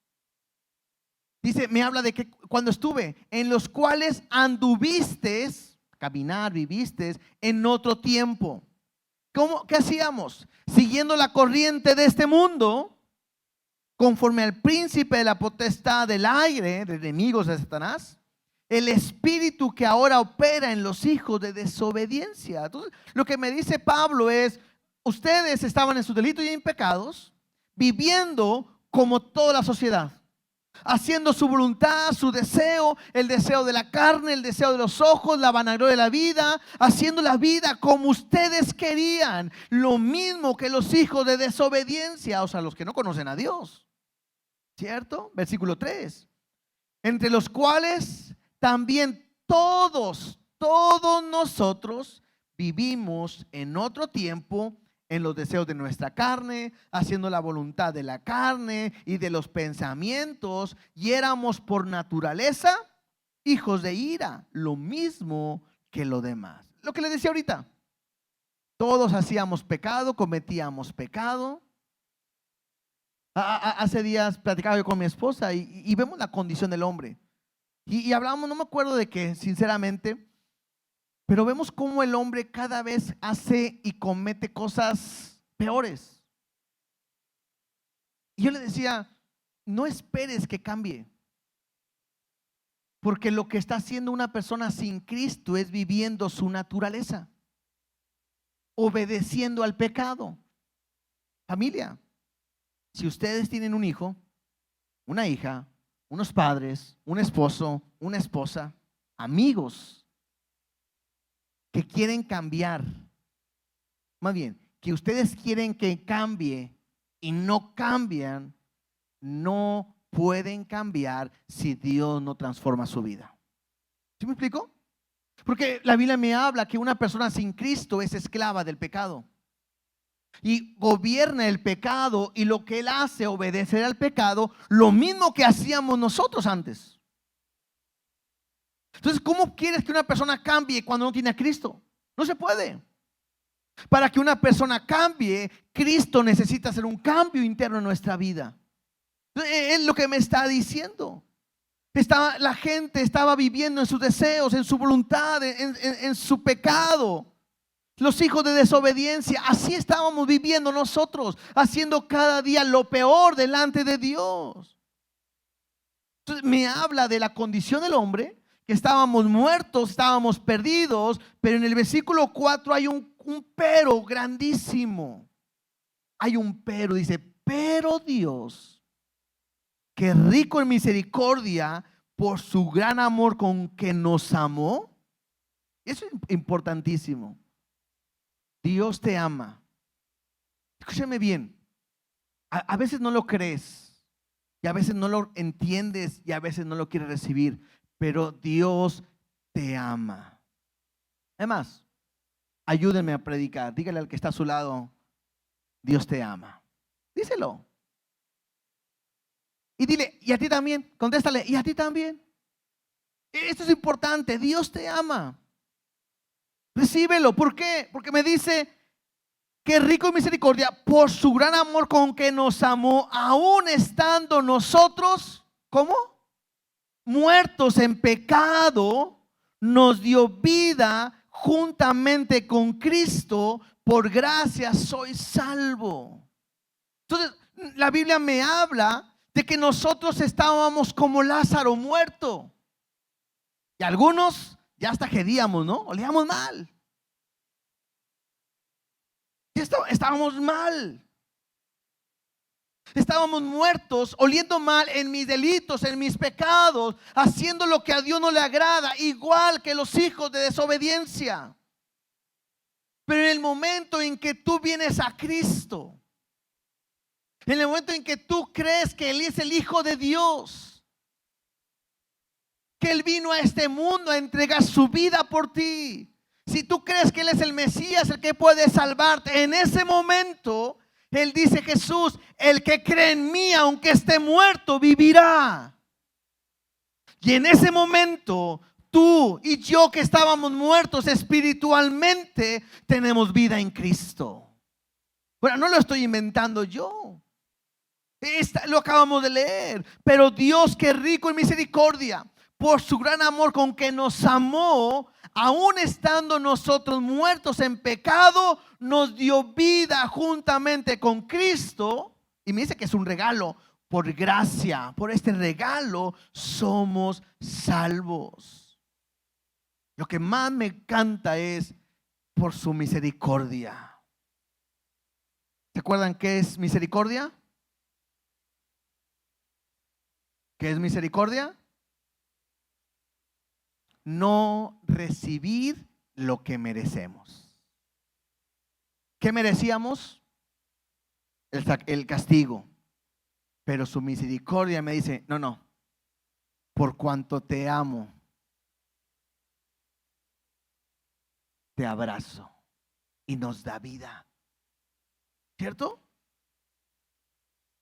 Dice, me habla de que cuando estuve, en los cuales anduviste, caminar, viviste en otro tiempo. ¿Qué hacíamos? Siguiendo la corriente de este mundo, conforme al príncipe de la potestad del aire, de enemigos de Satanás, el espíritu que ahora opera en los hijos de desobediencia. Entonces, lo que me dice Pablo es, ustedes estaban en sus delitos y en pecados, viviendo como toda la sociedad. haciendo su voluntad, su deseo, el deseo de la carne, el deseo de los ojos, la vanagloria de la vida, haciendo la vida como ustedes querían, lo mismo que los hijos de desobediencia, o sea, los que no conocen a Dios, ¿cierto? Versículo 3, entre los cuales también todos nosotros vivimos en otro tiempo en los deseos de nuestra carne, haciendo la voluntad de la carne y de los pensamientos, y éramos por naturaleza hijos de ira, lo mismo que lo demás. Lo que le decía ahorita, todos hacíamos pecado, cometíamos pecado. Hace días platicaba yo con mi esposa y vemos la condición del hombre. Y hablábamos, no me acuerdo de qué, sinceramente, pero vemos cómo el hombre cada vez hace y comete cosas peores. Y yo le decía, no esperes que cambie, porque lo que está haciendo una persona sin Cristo es viviendo su naturaleza, obedeciendo al pecado. Familia, si ustedes tienen un hijo, una hija, unos padres, un esposo, una esposa, amigos que quieren cambiar, más bien, que ustedes quieren que cambie y no cambian, no pueden cambiar si Dios no transforma su vida. ¿Sí me explico? Porque la Biblia me habla que una persona sin Cristo es esclava del pecado y gobierna el pecado, y lo que él hace, obedecer al pecado, lo mismo que hacíamos nosotros antes. Entonces, ¿cómo quieres que una persona cambie cuando no tiene a Cristo? No se puede. Para que una persona cambie, Cristo necesita hacer un cambio interno en nuestra vida. Es lo que me está diciendo. La gente estaba viviendo en sus deseos, en su voluntad, en su pecado. Los hijos de desobediencia, así estábamos viviendo nosotros, haciendo cada día lo peor delante de Dios. Entonces me habla de la condición del hombre, que estábamos muertos, estábamos perdidos, pero en el versículo 4 hay un pero grandísimo. Hay un pero, dice, pero Dios, que es rico en misericordia, por su gran amor con que nos amó. Eso es importantísimo. Dios te ama. Escúchame bien. A veces no lo crees, y a veces no lo entiendes, y a veces no lo quieres recibir, pero Dios te ama. Además, ayúdenme a predicar. Dígale al que está a su lado, Dios te ama. Díselo. Y dile, y a ti también. Contéstale, y a ti también. Esto es importante. Dios te ama. Recíbelo. ¿Por qué? Porque me dice que rico en misericordia, por su gran amor con que nos amó, aún estando nosotros, ¿cómo? Muertos en pecado, nos dio vida juntamente con Cristo. Por gracia soy salvo. Entonces, la Biblia me habla de que nosotros estábamos como Lázaro muerto. Y algunos ya hasta gedíamos, ¿no? Olíamos mal. Estábamos mal. Estábamos muertos, oliendo mal en mis delitos, en mis pecados, haciendo lo que a Dios no le agrada, igual que los hijos de desobediencia. Pero en el momento en que tú vienes a Cristo, en el momento en que tú crees que Él es el Hijo de Dios, que Él vino a este mundo a entregar su vida por ti, si tú crees que Él es el Mesías, el que puede salvarte, en ese momento Él dice, Jesús, el que cree en mí, aunque esté muerto, vivirá. Y en ese momento, tú y yo, que estábamos muertos espiritualmente, tenemos vida en Cristo. Bueno, no lo estoy inventando yo. Lo acabamos de leer. Pero Dios, que es rico en misericordia, por su gran amor con que nos amó, aún estando nosotros muertos en pecado, nos dio vida juntamente con Cristo. Y me dice que es un regalo. Por gracia, por este regalo somos salvos. Lo que más me encanta es por su misericordia. ¿Se acuerdan qué es misericordia? ¿Qué es misericordia? No recibir lo que merecemos. ¿Qué merecíamos? El castigo. Pero su misericordia me dice, no, no, por cuanto te amo, te abrazo y nos da vida. ¿Cierto?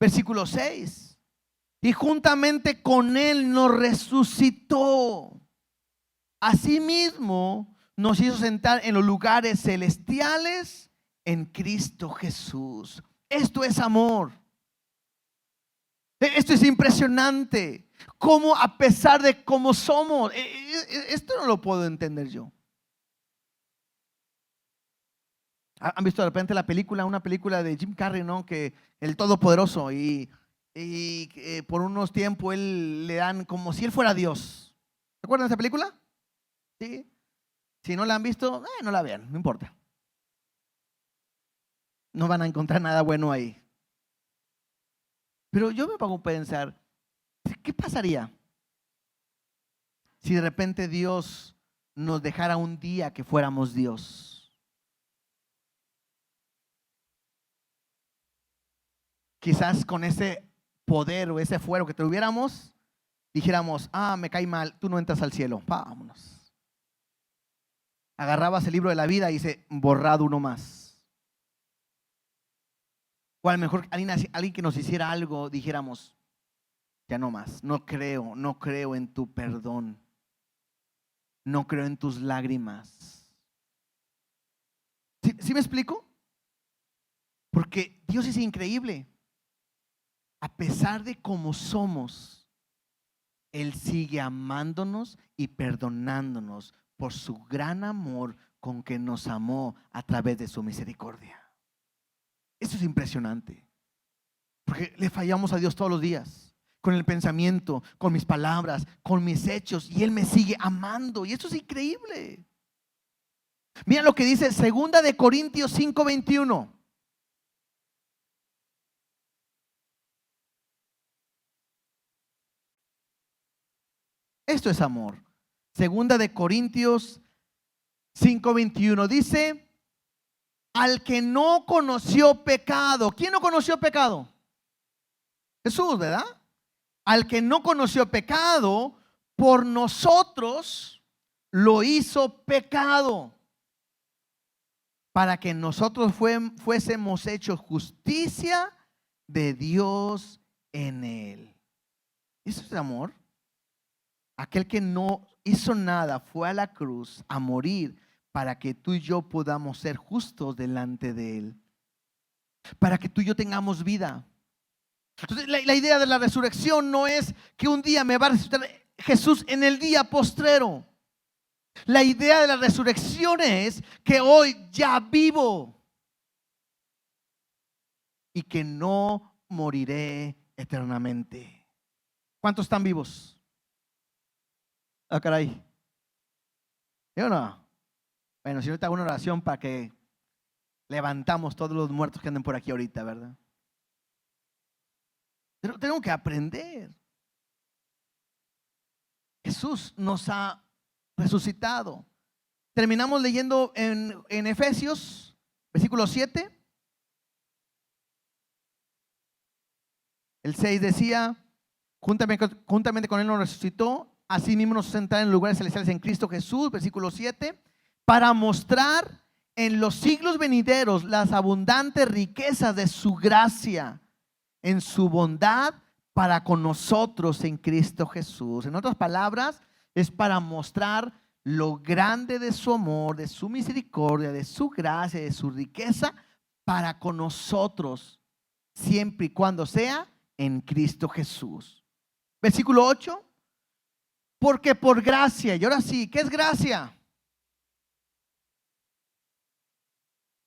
Versículo 6. Y juntamente con él nos resucitó. Asimismo nos hizo sentar en los lugares celestiales en Cristo Jesús. Esto es amor. Esto es impresionante. Cómo a pesar de cómo somos, esto no lo puedo entender yo. ¿Han visto de repente una película de Jim Carrey, ¿no? Que el Todopoderoso y por unos tiempos él le dan como si él fuera Dios. ¿Se acuerdan de esa película? Sí. Si no la han visto, no la vean, no importa. No van a encontrar nada bueno ahí. Pero yo me pongo a pensar, ¿qué pasaría si de repente Dios nos dejara un día que fuéramos Dios? Quizás con ese poder o ese fuero que tuviéramos, dijéramos, me cae mal, tú no entras al cielo, vámonos. Agarrabas el libro de la vida y dice, borrado uno más. O a lo mejor alguien que nos hiciera algo, dijéramos, ya no más, no creo en tu perdón, no creo en tus lágrimas. ¿Sí me explico? Porque Dios es increíble. A pesar de cómo somos, Él sigue amándonos y perdonándonos por su gran amor con que nos amó a través de su misericordia. Eso es impresionante, porque le fallamos a Dios todos los días, con el pensamiento, con mis palabras, con mis hechos, y Él me sigue amando, y eso es increíble. Mira lo que dice 2 de Corintios 5:21. Esto es amor. 2 de Corintios 5:21 dice, al que no conoció pecado. ¿Quién no conoció pecado? Jesús, ¿verdad? Al que no conoció pecado, por nosotros lo hizo pecado, para que nosotros fuésemos hechos justicia de Dios en él. ¿Eso es amor? Aquel que no hizo nada fue a la cruz a morir para que tú y yo podamos ser justos delante de Él, para que tú y yo tengamos vida. Entonces la idea de la resurrección no es que un día me va a resucitar Jesús en el día postrero. La idea de la resurrección es que hoy ya vivo y que no moriré eternamente. ¿Cuántos están vivos? Caray. ¿Yo no? Bueno, si no te hago una oración para que levantamos todos los muertos que anden por aquí ahorita, ¿verdad? Pero tengo que aprender. Jesús nos ha resucitado. Terminamos leyendo en Efesios, versículo 7. El 6 decía, juntamente con Él nos resucitó, así mismo nos sentaron en lugares celestiales en Cristo Jesús, versículo 7, para mostrar en los siglos venideros las abundantes riquezas de su gracia, en su bondad para con nosotros en Cristo Jesús. En otras palabras, es para mostrar lo grande de su amor, de su misericordia, de su gracia, de su riqueza para con nosotros, siempre y cuando sea en Cristo Jesús. Versículo 8. Porque por gracia, y ahora sí, ¿qué es gracia?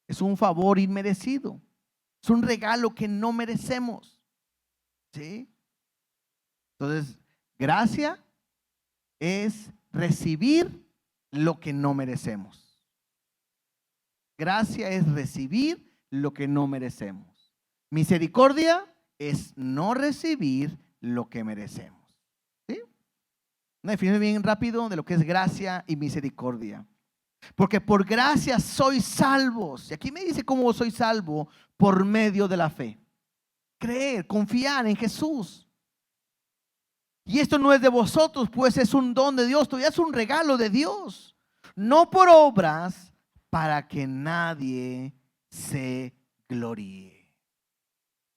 Es un favor inmerecido. Es un regalo que no merecemos. ¿Sí? Entonces, gracia es recibir lo que no merecemos. Gracia es recibir lo que no merecemos. Misericordia es no recibir lo que merecemos. Una definición bien rápido de lo que es gracia y misericordia. Porque por gracia sois salvos. Y aquí me dice cómo soy salvo: por medio de la fe. Creer, confiar en Jesús. Y esto no es de vosotros, pues es un don de Dios, todavía es un regalo de Dios. No por obras, para que nadie se gloríe.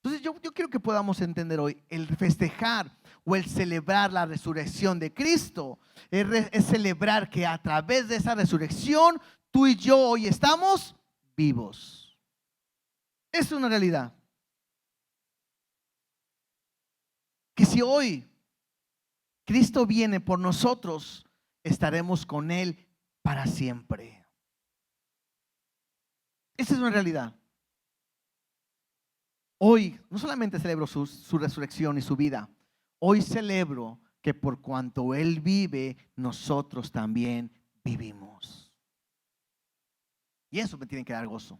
Entonces yo quiero que podamos entender hoy: el festejar o el celebrar la resurrección de Cristo es celebrar que a través de esa resurrección tú y yo hoy estamos vivos. Es una realidad. Que si hoy Cristo viene por nosotros, estaremos con Él para siempre. Esa es una realidad. Hoy no solamente celebro su resurrección y su vida, hoy celebro que por cuanto Él vive, nosotros también vivimos. Y eso me tiene que dar gozo.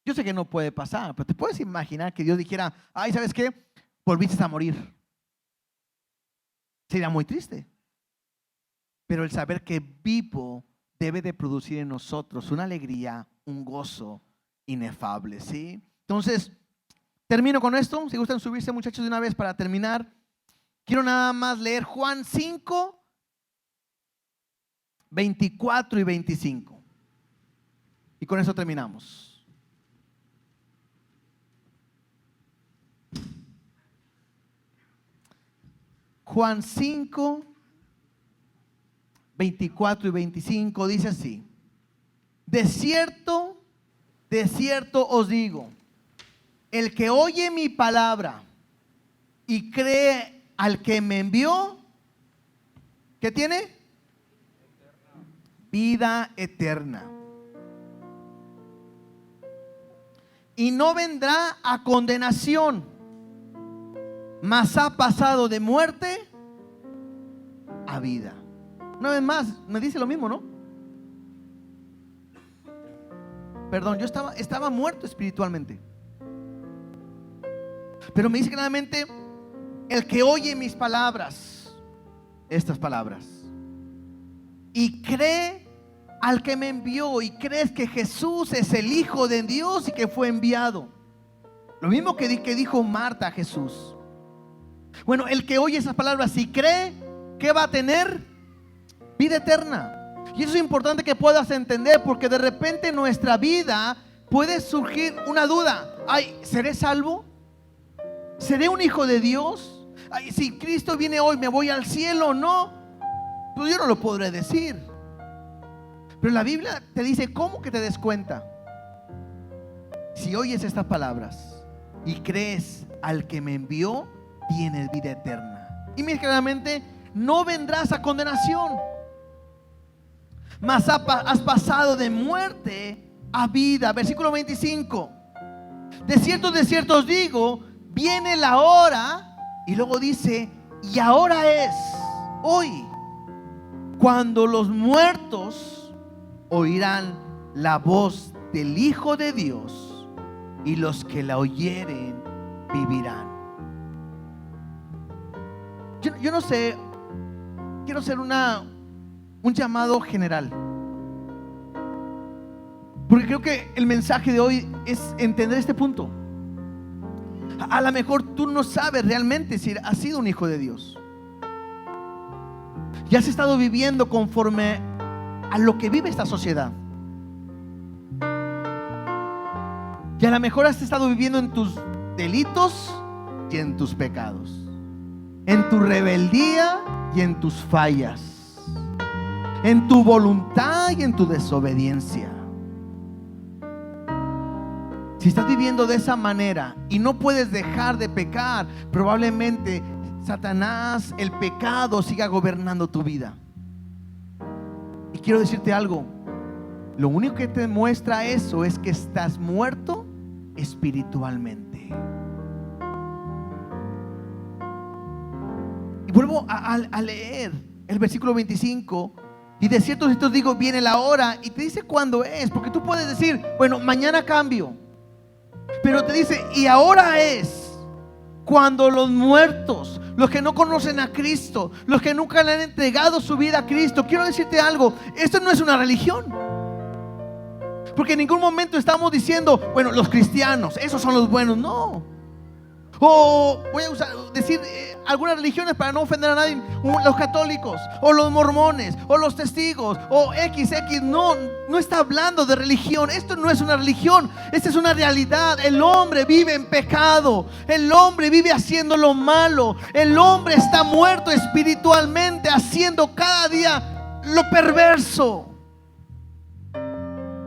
Yo sé que no puede pasar, pero te puedes imaginar que Dios dijera: ay, ¿sabes qué? Volviste a morir. Sería muy triste. Pero el saber que vivo debe de producir en nosotros una alegría, un gozo inefable, ¿sí? Entonces, termino con esto. Si gustan subirse, muchachos, de una vez para terminar. Quiero nada más leer Juan 5, 24 y 25. Y con eso terminamos. Juan 5, 24 y 25 dice así: de cierto os digo, el que oye mi palabra y cree al que me envió, ¿qué tiene? Vida eterna. Y no vendrá a condenación, mas ha pasado de muerte a vida. Una vez más, me dice lo mismo, ¿no? Perdón, yo estaba muerto espiritualmente. Pero me dice claramente: el que oye mis palabras, estas palabras, y cree al que me envió, y crees que Jesús es el Hijo de Dios y que fue enviado. Lo mismo que dijo Marta a Jesús. Bueno, el que oye esas palabras y cree, ¿qué va a tener? Vida eterna. Y eso es importante que puedas entender, porque de repente en nuestra vida puede surgir una duda: ay, ¿seré salvo? ¿Seré un hijo de Dios? Ay, si Cristo viene hoy, ¿me voy al cielo o no? Pues yo no lo podré decir. Pero la Biblia te dice cómo que te des cuenta. Si oyes estas palabras y crees al que me envió, tienes vida eterna. Y mira claramente: no vendrás a condenación, mas has pasado de muerte a vida. Versículo 25: de cierto os digo, viene la hora, y luego dice, y ahora es, hoy, cuando los muertos oirán la voz del Hijo de Dios, y los que la oyeren vivirán. Yo no sé, quiero hacer un llamado general, porque creo que el mensaje de hoy es entender este punto. A lo mejor tú no sabes realmente si has sido un hijo de Dios, y has estado viviendo conforme a lo que vive esta sociedad, y a lo mejor has estado viviendo en tus delitos y en tus pecados, en tu rebeldía y en tus fallas, en tu voluntad y en tu desobediencia. Si estás viviendo de esa manera y no puedes dejar de pecar, probablemente Satanás, el pecado, siga gobernando tu vida. Y quiero decirte algo: lo único que te muestra eso es que estás muerto espiritualmente. Y vuelvo a leer el versículo 25. Y de cierto os digo, viene la hora, y te dice cuándo es, porque tú puedes decir, bueno, mañana cambio. Pero te dice, y ahora es. Cuando los muertos, los que no conocen a Cristo, los que nunca le han entregado su vida a Cristo, quiero decirte algo, esto no es una religión. Porque en ningún momento estamos diciendo, bueno, los cristianos, esos son los buenos. No. O voy a decir algunas religiones para no ofender a nadie, los católicos, o los mormones, o los testigos, o XX. No está hablando de religión. Esto no es una religión, esta es una realidad. El hombre vive en pecado, el hombre vive haciendo lo malo, el hombre está muerto espiritualmente, haciendo cada día lo perverso,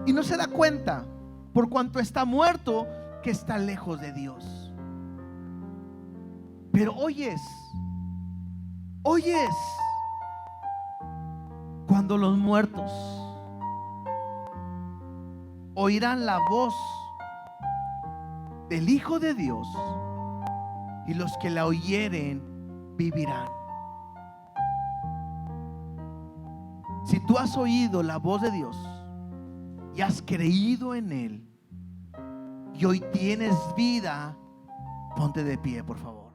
y no se da cuenta, por cuanto está muerto, que está lejos de Dios. Pero oyes, cuando los muertos oirán la voz del Hijo de Dios, y los que la oyeren vivirán. Si tú has oído la voz de Dios y has creído en Él, y hoy tienes vida, ponte de pie, por favor.